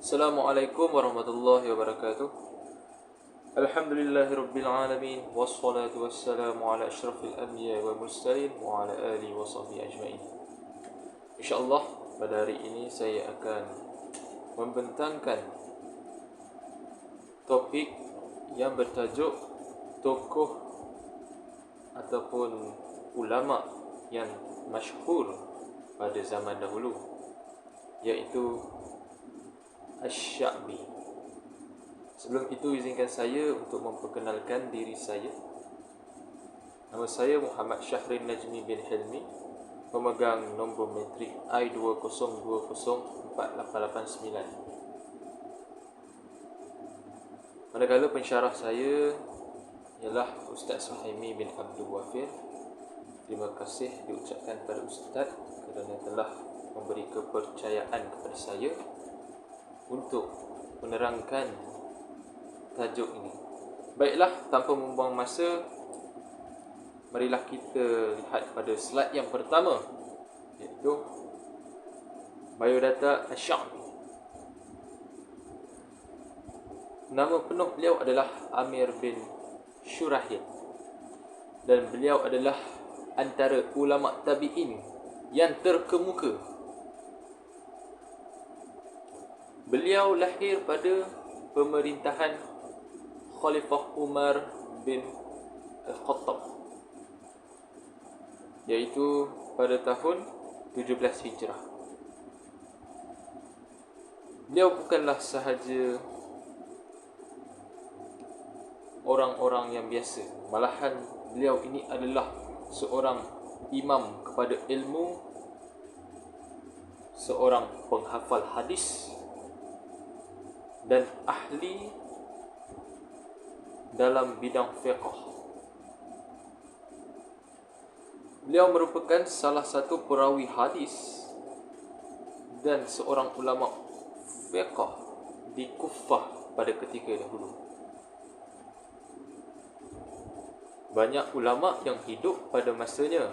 Assalamualaikum warahmatullahi wabarakatuh. Alhamdulillahirabbil alamin wassalatu wassalamu ala asyrafil anbiya wal mursalin wa ala alihi wa sahbihi ajmain. Insyaallah pada hari ini saya akan membentangkan topik yang bertajuk tokoh ataupun ulama yang masyhur pada zaman dahulu, iaitu Asy-Sya'bi. Sebelum itu izinkan saya untuk memperkenalkan diri saya. Nama saya Muhammad Syahrin Najmi bin Hilmi, pemegang nombor matrik I20204889. Manakala pensyarah saya ialah Ustaz Suhaimi bin Abdul Wafir. Terima kasih diucapkan kepada Ustaz kerana telah memberi kepercayaan kepada saya untuk menerangkan tajuk ini. Baiklah, tanpa membuang masa, marilah kita lihat pada slide yang pertama, iaitu biodata Asy-Sya'bi. Nama penuh beliau adalah Amir bin Syurahil, dan beliau adalah antara ulama tabi'in yang terkemuka. Beliau lahir pada pemerintahan Khalifah Umar bin Al-Khattab, iaitu pada tahun 17 Hijrah. Beliau bukanlah sahaja orang-orang yang biasa, malahan beliau ini adalah seorang imam kepada ilmu, seorang penghafal hadis dan ahli dalam bidang fiqh. Beliau merupakan salah satu perawi hadis dan seorang ulama fiqh di Kufah pada ketika dahulu. Banyak ulama yang hidup pada masanya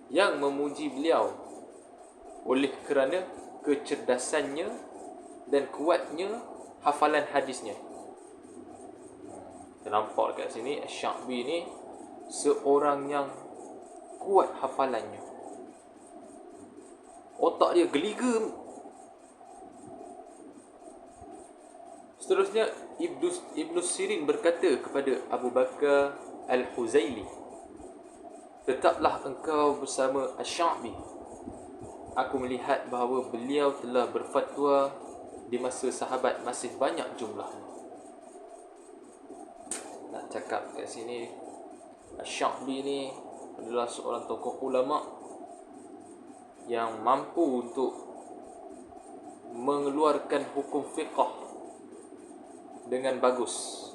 yang memuji beliau oleh kerana kecerdasannya dan kuatnya hafalan hadisnya. Kita nampak kat sini Asy-Sya'bi ni seorang yang kuat hafalannya. Otak dia geliga. Seterusnya Ibnu Sirin berkata kepada Abu Bakar Al-Huzaili, "Tetaplah engkau bersama Asy-Sya'bi. Aku melihat bahawa beliau telah berfatwa di masa sahabat masih banyak jumlahnya." Nak cakap kat sini, Asy-Sya'bi ni adalah seorang tokoh ulama yang mampu untuk mengeluarkan hukum fiqh dengan bagus,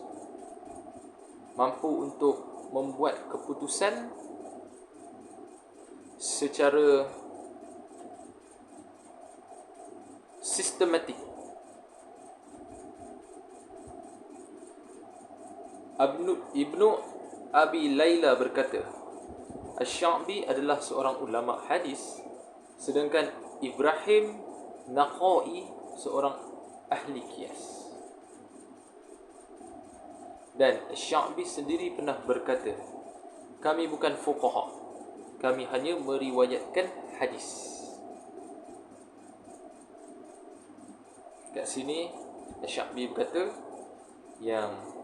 mampu untuk membuat keputusan secara sistematik. Ibnu Abi Layla berkata, Asy-Sya'bi adalah seorang ulama hadis, sedangkan Ibrahim Naqai seorang ahli qiyas. Dan Asy-Sya'bi sendiri pernah berkata, kami bukan fuqaha, kami hanya meriwayatkan hadis. Kat sini Asy-Sya'bi berkata yang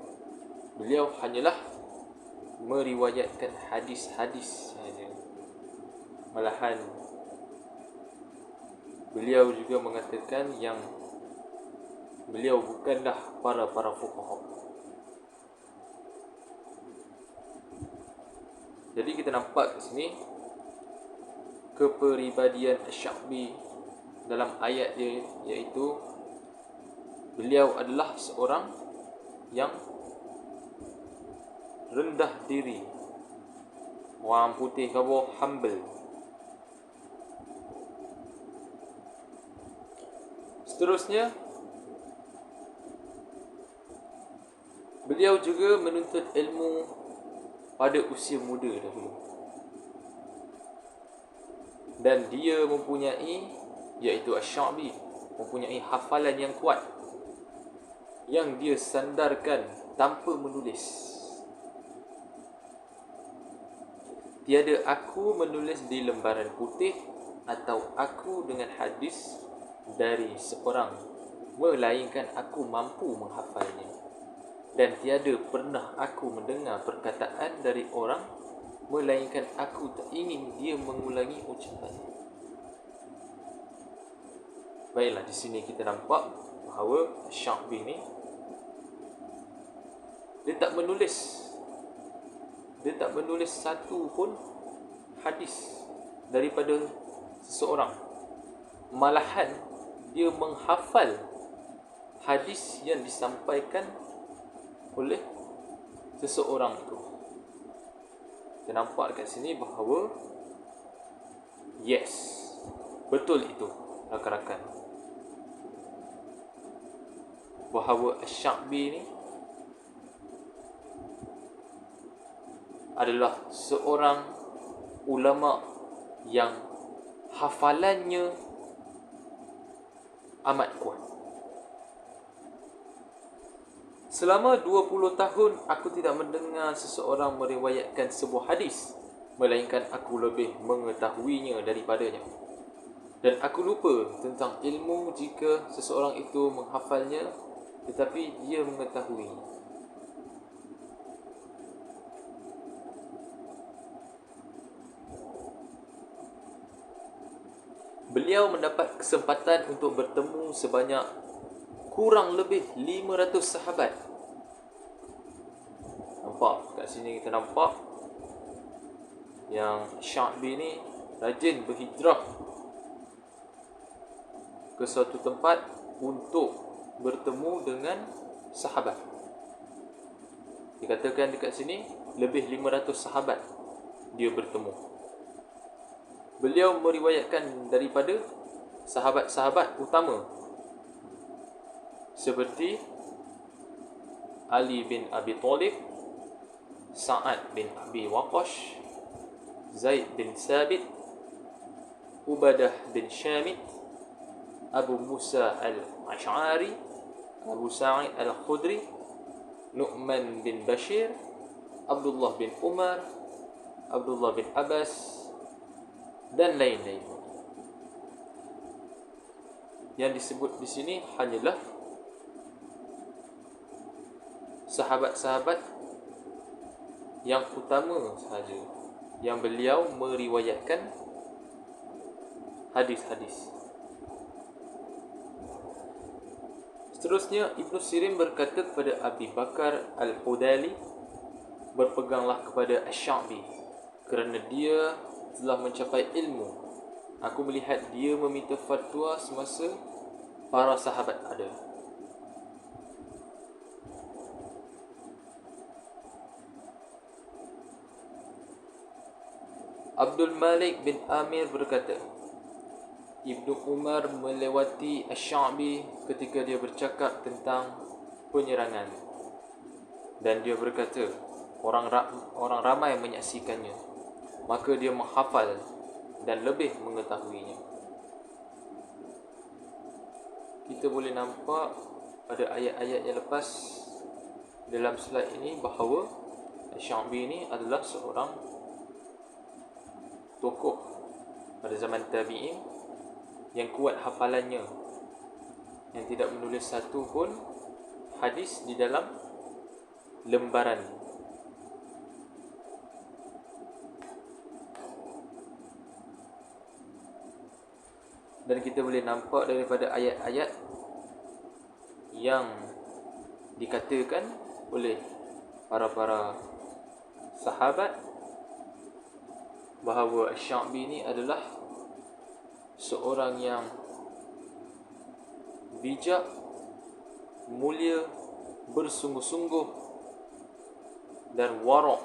beliau hanyalah meriwayatkan hadis-hadis sahaja. Malahan beliau juga mengatakan yang beliau bukanlah para fuqaha. Jadi kita nampak kat sini kepribadian Asy-Sya'bi dalam ayat dia, iaitu beliau adalah seorang yang rendah diri, orang putih kata humble. Seterusnya, beliau juga menuntut ilmu pada usia muda dahulu. Dan dia mempunyai, iaitu Asy-Sya'bi, mempunyai hafalan yang kuat yang dia sandarkan tanpa menulis. Tiada aku menulis di lembaran putih atau aku dengan hadis dari seorang, melainkan aku mampu menghafalnya. Dan tiada pernah aku mendengar perkataan dari orang, melainkan aku tak ingin dia mengulangi ucapannya. Baiklah, di sini kita nampak bahawa Sya'bi ni dia tak menulis satu pun hadis daripada seseorang. Malahan dia menghafal hadis yang disampaikan oleh seseorang itu. Kita nampak kat sini bahawa yes, betul itu rakan-rakan, bahawa Asy-Sya'bi ni adalah seorang ulama yang hafalannya amat kuat. Selama 20 tahun aku tidak mendengar seseorang meriwayatkan sebuah hadis, melainkan aku lebih mengetahuinya daripadanya. Dan aku lupa tentang ilmu jika seseorang itu menghafalnya, tetapi dia mengetahui. Beliau mendapat kesempatan untuk bertemu sebanyak kurang lebih 500 sahabat. Nampak kat sini, kita nampak yang Sya'bi ni rajin berhijrah ke suatu tempat untuk bertemu dengan sahabat. Dikatakan dekat sini lebih 500 sahabat dia bertemu. Beliau meriwayatkan daripada sahabat-sahabat utama seperti Ali bin Abi Thalib, Sa'ad bin Abi Waqqash, Zaid bin Sabit, Ubadah bin Syamit, Abu Musa al-Ash'ari, Abu Sa'id al-Khudri, Nu'man bin Bashir, Abdullah bin Umar, Abdullah bin Abbas, dan lain-lain. Yang disebut di sini hanyalah sahabat-sahabat yang utama sahaja yang beliau meriwayatkan hadis-hadis. Seterusnya, Ibn Sirin berkata kepada Abi Bakar Al-Hudali, berpeganglah kepada Asy-Sya'bi kerana dia telah mencapai ilmu. Aku melihat dia meminta fatwa semasa para sahabat ada. Abdul Malik bin Amir berkata, Ibnu Umar melewati Asy-Sya'bi ketika dia bercakap tentang penyerangan, dan dia berkata, orang ramai menyaksikannya, maka dia menghafal dan lebih mengetahuinya. Kita boleh nampak pada ayat-ayat yang lepas dalam slide ini bahawa Asy-Sya'bi ini adalah seorang tokoh pada zaman tabi'in yang kuat hafalannya, yang tidak menulis satu pun hadis di dalam lembaran. Dan kita boleh nampak daripada ayat-ayat yang dikatakan oleh para sahabat bahawa Asy-Sya'bi ini adalah seorang yang bijak, mulia, bersungguh-sungguh dan wara'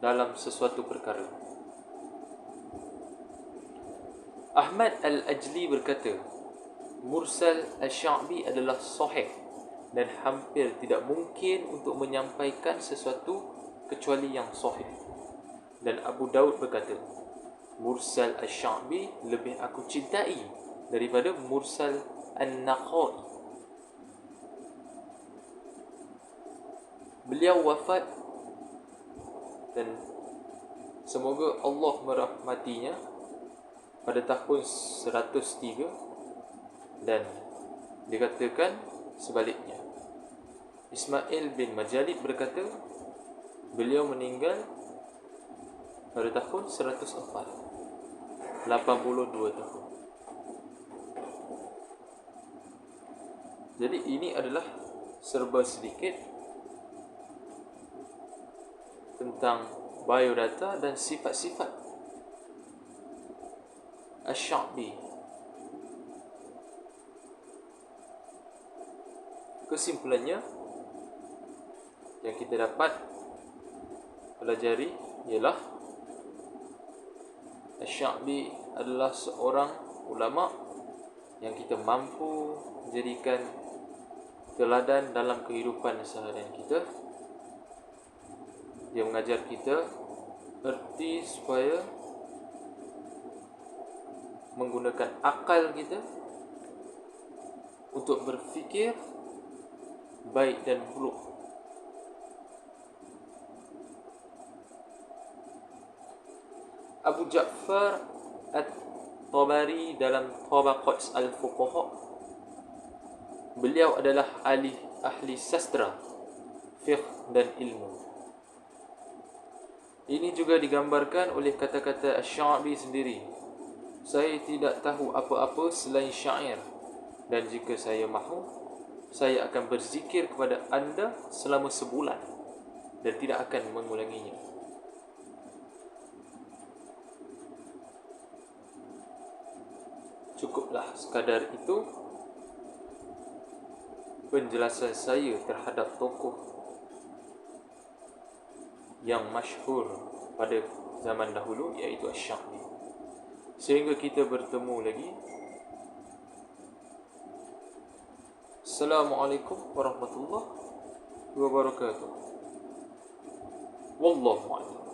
dalam sesuatu perkara. Ahmad Al-Ajli berkata, mursal Asy-Sya'bi adalah sahih dan hampir tidak mungkin untuk menyampaikan sesuatu kecuali yang sahih. Dan Abu Daud berkata, Mursal Asy-Sya'bi lebih aku cintai daripada Mursal An-Naqai. Beliau wafat dan semoga Allah merahmatinya pada tahun 103, dan dikatakan sebaliknya. Ismail bin Majalid berkata beliau meninggal pada tahun 104, 82 tahun. Jadi ini adalah serba sedikit tentang biodata dan sifat-sifat Asy-Sya'bi. Kesimpulannya yang kita dapat pelajari ialah Asy-Sya'bi adalah seorang ulama yang kita mampu jadikan teladan dalam kehidupan seharian kita. Dia mengajar kita erti supaya menggunakan akal kita untuk berfikir baik dan buruk. Abu Ja'far At-Tabari dalam Tabaqat Al-Fuqaha, beliau adalah ahli sastra, fiqh dan ilmu. Ini juga digambarkan oleh kata-kata Asy-Sya'bi sendiri. Saya tidak tahu apa-apa selain syair, dan jika saya mahu, saya akan berzikir kepada anda selama sebulan dan tidak akan mengulanginya. Cukuplah sekadar itu penjelasan saya terhadap tokoh yang masyhur pada zaman dahulu, iaitu Asy-Sya'bi. Sehingga kita bertemu lagi. Assalamualaikum warahmatullahi wabarakatuh. Wallahu a'lam.